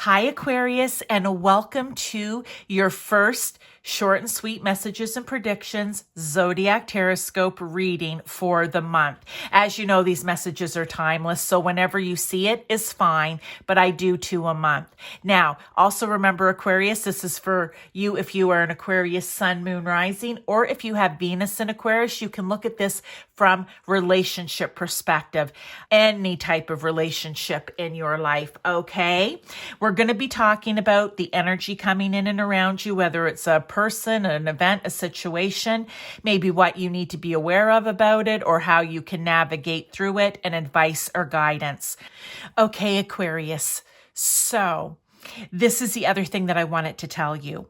Hi, Aquarius, and welcome to your first short and sweet messages and predictions Zodiac Teroscope reading for the month. As you know, these messages are timeless, so whenever you see it is fine, but I do two a month. Now, also remember, Aquarius, this is for you if you are an Aquarius sun, moon, rising, or if you have Venus in Aquarius, you can look at this from relationship perspective, any type of relationship in your life, okay? We're going to be talking about the energy coming in and around you, whether it's a person, an event, a situation, maybe what you need to be aware of about it or how you can navigate through it, and advice or guidance. Okay, Aquarius. So this is the other thing that I wanted to tell you,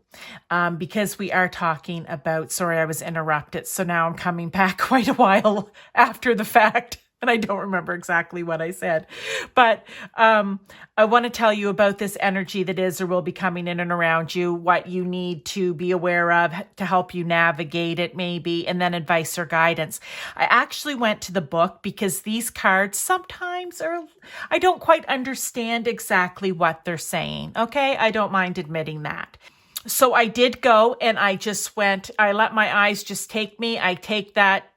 because we are talking about, sorry, I was interrupted. So now I'm coming back quite a while after the fact. And I don't remember exactly what I said, but I want to tell you about this energy that is or will be coming in and around you, what you need to be aware of to help you navigate it maybe, and then advice or guidance. I actually went to the book because these cards sometimes I don't quite understand exactly what they're saying, okay? I don't mind admitting that. So I did go and I let my eyes just take me. I take that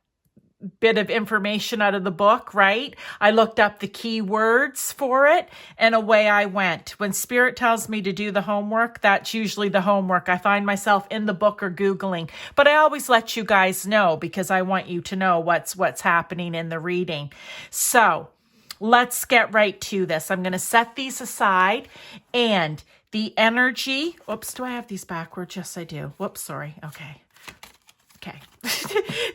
bit of information out of the book, right? I looked up the key words for it and away I went. When Spirit tells me to do the homework, that's usually the homework. I find myself in the book or Googling, but I always let you guys know because I want you to know what's happening in the reading. So let's get right to this. I'm going to set these aside, and the energy, oops, do I have these backwards? Yes, I do. Whoops, sorry. Okay.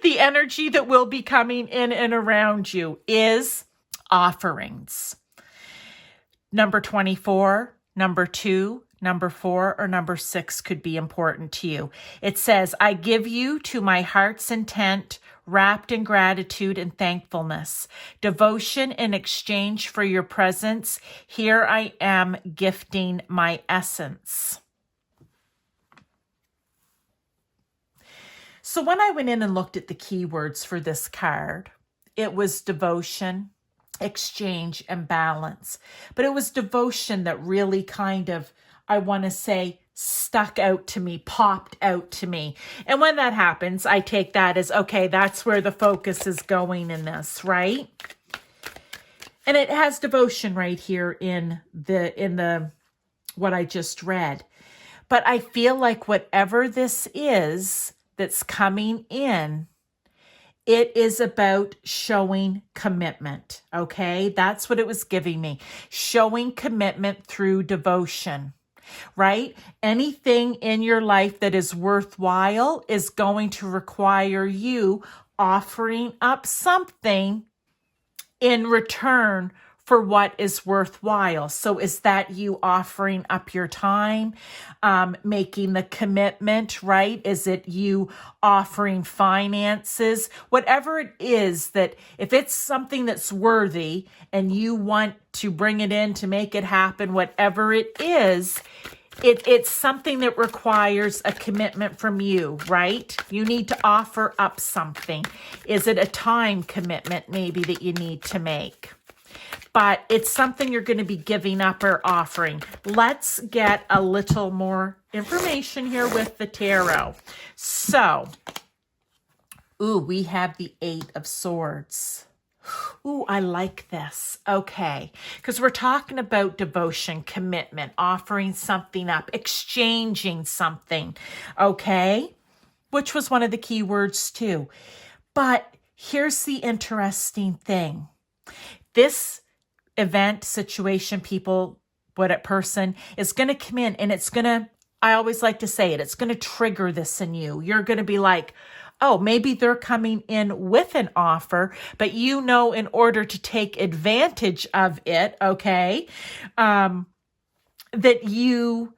The energy that will be coming in and around you is offerings. Number 24, number 2, number 4, or number 6 could be important to you. It says, I give you to my heart's intent, wrapped in gratitude and thankfulness, devotion in exchange for your presence. Here I am gifting my essence. So when I went in and looked at the keywords for this card, it was devotion, exchange, and balance. But it was devotion that really kind of, I want to say, stuck out to me, popped out to me. And when that happens, I take that as, okay, that's where the focus is going in this, right? And it has devotion right here in the what I just read. But I feel like whatever this is that's coming in, it is about showing commitment, okay? That's what it was giving me. Showing commitment through devotion, right? Anything in your life that is worthwhile is going to require you offering up something in return for what is worthwhile. So is that you offering up your time, making the commitment, right? Is it you offering finances? Whatever it is, that if it's something that's worthy and you want to bring it in to make it happen, whatever it is, it's something that requires a commitment from you, right? You need to offer up something. Is it a time commitment maybe that you need to make? But it's something you're going to be giving up or offering. Let's get a little more information here with the tarot. So, we have the 8 of Swords. I like this. Okay. Because we're talking about devotion, commitment, offering something up, exchanging something. Okay. Which was one of the key words too. But here's the interesting thing. This event, situation, people, person is going to come in and it's going to, I always like to say it's going to trigger this in you. You're going to be like, oh, maybe they're coming in with an offer, but in order to take advantage of it, okay, that you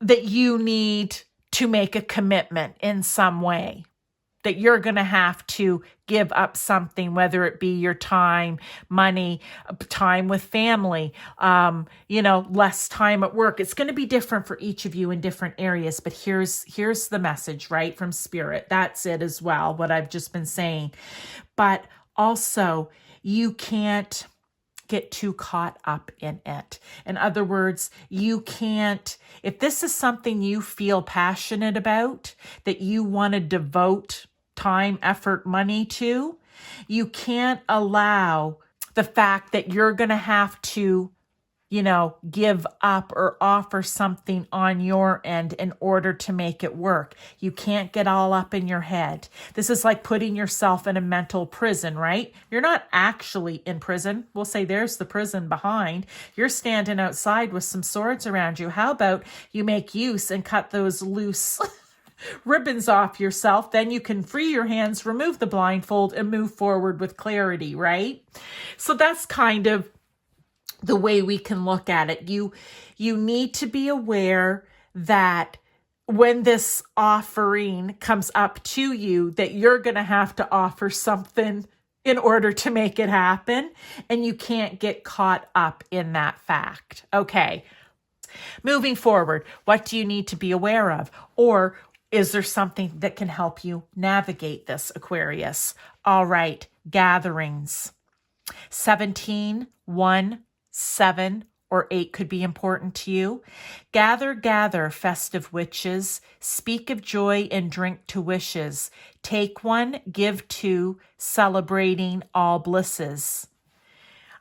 need to make a commitment in some way, that you're going to have to give up something, whether it be your time, money, time with family, less time at work. It's going to be different for each of you in different areas, but here's the message, right, from Spirit. That's it as well, what I've just been saying. But also, you can't get too caught up in it. In other words, you can't, if this is something you feel passionate about, that you want to devote time, effort, money to, you can't allow the fact that you're going to have to, give up or offer something on your end in order to make it work. You can't get all up in your head. This is like putting yourself in a mental prison, right? You're not actually in prison. We'll say there's the prison behind. You're standing outside with some swords around you. How about you make use and cut those loose ribbons off yourself? Then you can free your hands, remove the blindfold, and move forward with clarity, right? So that's kind of the way we can look at it. You need to be aware that when this offering comes up to you, that you're going to have to offer something in order to make it happen, and you can't get caught up in that fact. Okay. Moving forward, what do you need to be aware of? Or is there something that can help you navigate this, Aquarius? All right, gatherings. 17, 1, 7, or 8 could be important to you. Gather, gather, festive witches. Speak of joy and drink to wishes. Take one, give two, celebrating all blisses.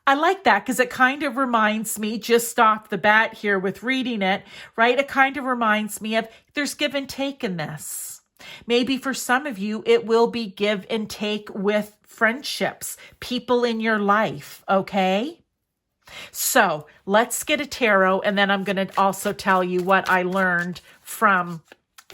I like that because it kind of reminds me, just off the bat here with reading it, right? It kind of reminds me of there's give and take in this. Maybe for some of you, it will be give and take with friendships, people in your life, okay? So let's get a tarot, and then I'm going to also tell you what I learned from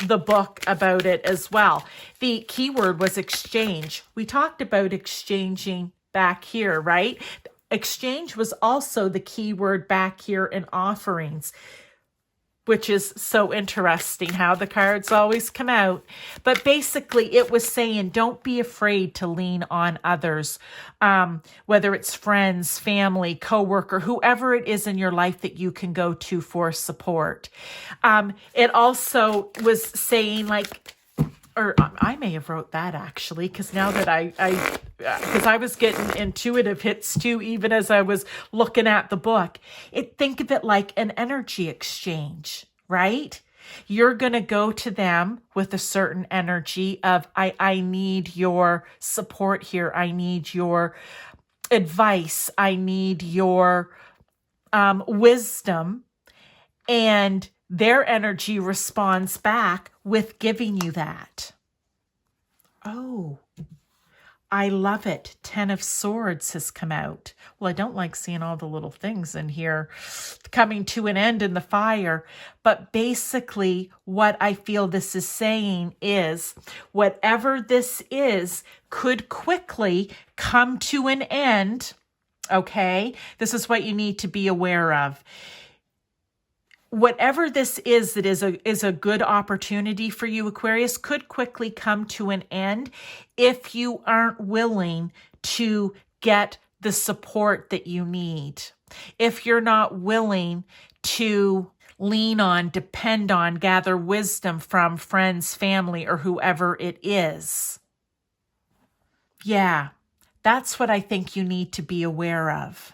the book about it as well. The keyword was exchange. We talked about exchanging back here, right? Exchange was also the keyword back here in offerings, which is so interesting how the cards always come out. But basically it was saying, don't be afraid to lean on others, whether it's friends, family, coworker, whoever it is in your life that you can go to for support. It also was saying or I may have wrote that actually, because now that because I was getting intuitive hits too, even as I was looking at the book. Think of it like an energy exchange, right? You're going to go to them with a certain energy of, I need your support here. I need your advice. I need your wisdom. And their energy responds back with giving you that. Oh, I love it. 10 of Swords has come out. Well, I don't like seeing all the little things in here coming to an end in the fire. But basically, what I feel this is saying is whatever this is could quickly come to an end. Okay? This is what you need to be aware of. Whatever this is that is a good opportunity for you, Aquarius, could quickly come to an end if you aren't willing to get the support that you need. If you're not willing to lean on, depend on, gather wisdom from friends, family, or whoever it is. Yeah, that's what I think you need to be aware of.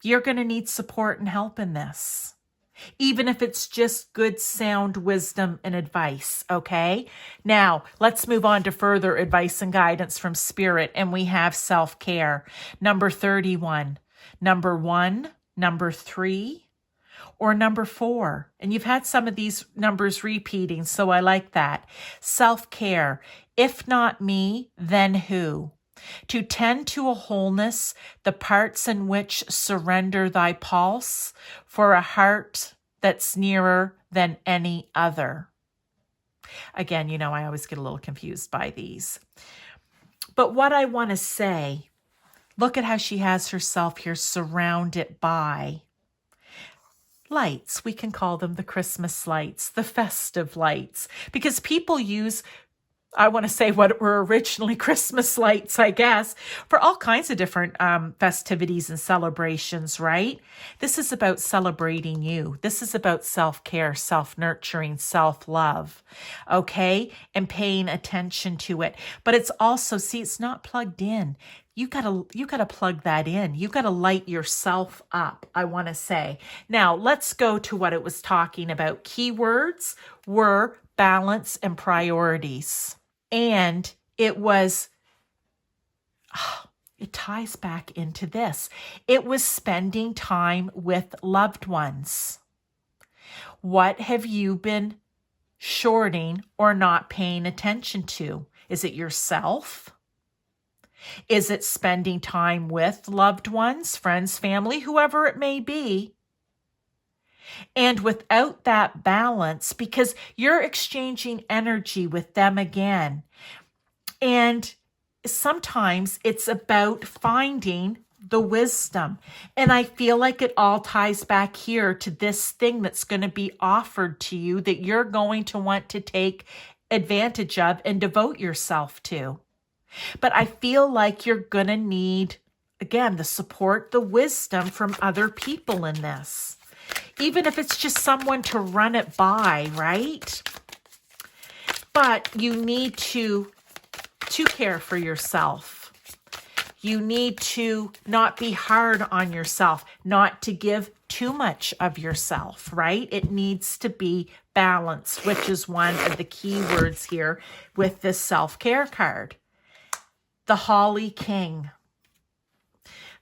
You're going to need support and help in this. Even if it's just good, sound wisdom and advice, okay? Now, let's move on to further advice and guidance from Spirit, and we have self-care. Number 31, number 1, number 3, or number 4. And you've had some of these numbers repeating, so I like that. Self-care. If not me, then who? To tend to a wholeness, the parts in which surrender thy pulse, for a heart that's nearer than any other. Again, I always get a little confused by these. But what I want to say, look at how she has herself here surrounded by lights. We can call them the Christmas lights, the festive lights, because people use, I want to say what were originally Christmas lights, I guess, for all kinds of different festivities and celebrations, right? This is about celebrating you. This is about self-care, self-nurturing, self-love, okay? And paying attention to it. But it's also, see, it's not plugged in. you gotta plug that in. You gotta light yourself up, I want to say. Now let's go to what it was talking about. Keywords were balance and priorities. And it was, it ties back into this. It was spending time with loved ones. What have you been shorting or not paying attention to? Is it yourself? Is it spending time with loved ones, friends, family, whoever it may be? And without that balance, because you're exchanging energy with them again. And sometimes it's about finding the wisdom. And I feel like it all ties back here to this thing that's going to be offered to you that you're going to want to take advantage of and devote yourself to. But I feel like you're going to need, again, the support, the wisdom from other people in this. Even if it's just someone to run it by, right? But you need to care for yourself. You need to not be hard on yourself, not to give too much of yourself, right? It needs to be balanced, which is one of the key words here with this self-care card. The Holly King.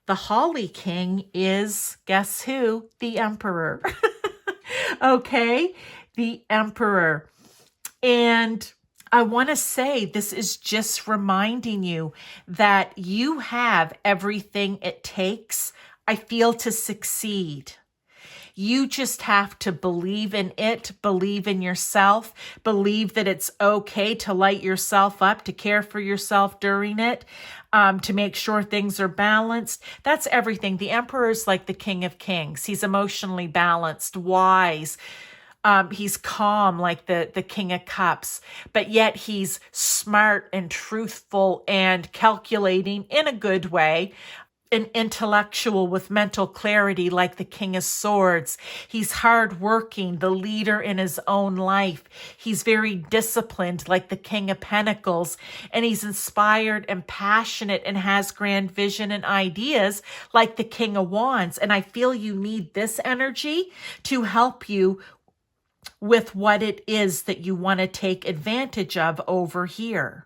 The Holly King is, guess who? The Emperor. Okay? The Emperor. And I want to say this is just reminding you that you have everything it takes, I feel, to succeed. You just have to believe in it, believe in yourself, believe that it's okay to light yourself up, to care for yourself during it, to make sure things are balanced. That's everything. The Emperor is like the King of Kings. He's emotionally balanced, wise. He's calm like the King of Cups, but yet he's smart and truthful and calculating in a good way. An intellectual with mental clarity like the King of Swords. He's hardworking, the leader in his own life. He's very disciplined like the King of Pentacles. And he's inspired and passionate and has grand vision and ideas like the King of Wands. And I feel you need this energy to help you with what it is that you want to take advantage of over here.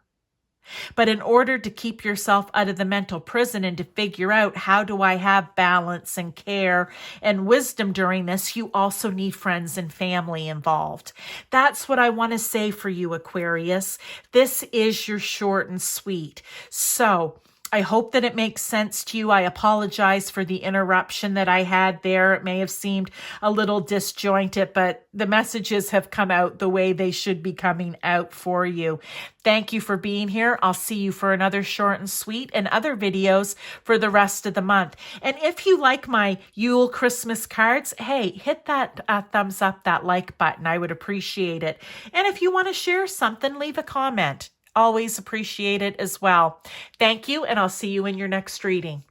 But in order to keep yourself out of the mental prison and to figure out how do I have balance and care and wisdom during this, you also need friends and family involved. That's what I want to say for you, Aquarius. This is your short and sweet. So I hope that it makes sense to you. I apologize for the interruption that I had there. It may have seemed a little disjointed, but the messages have come out the way they should be coming out for you. Thank you for being here. I'll see you for another short and sweet and other videos for the rest of the month. And if you like my Yule Christmas cards, hey, hit that thumbs up, that like button. I would appreciate it. And if you want to share something, leave a comment. Always appreciate it as well. Thank you, and I'll see you in your next reading.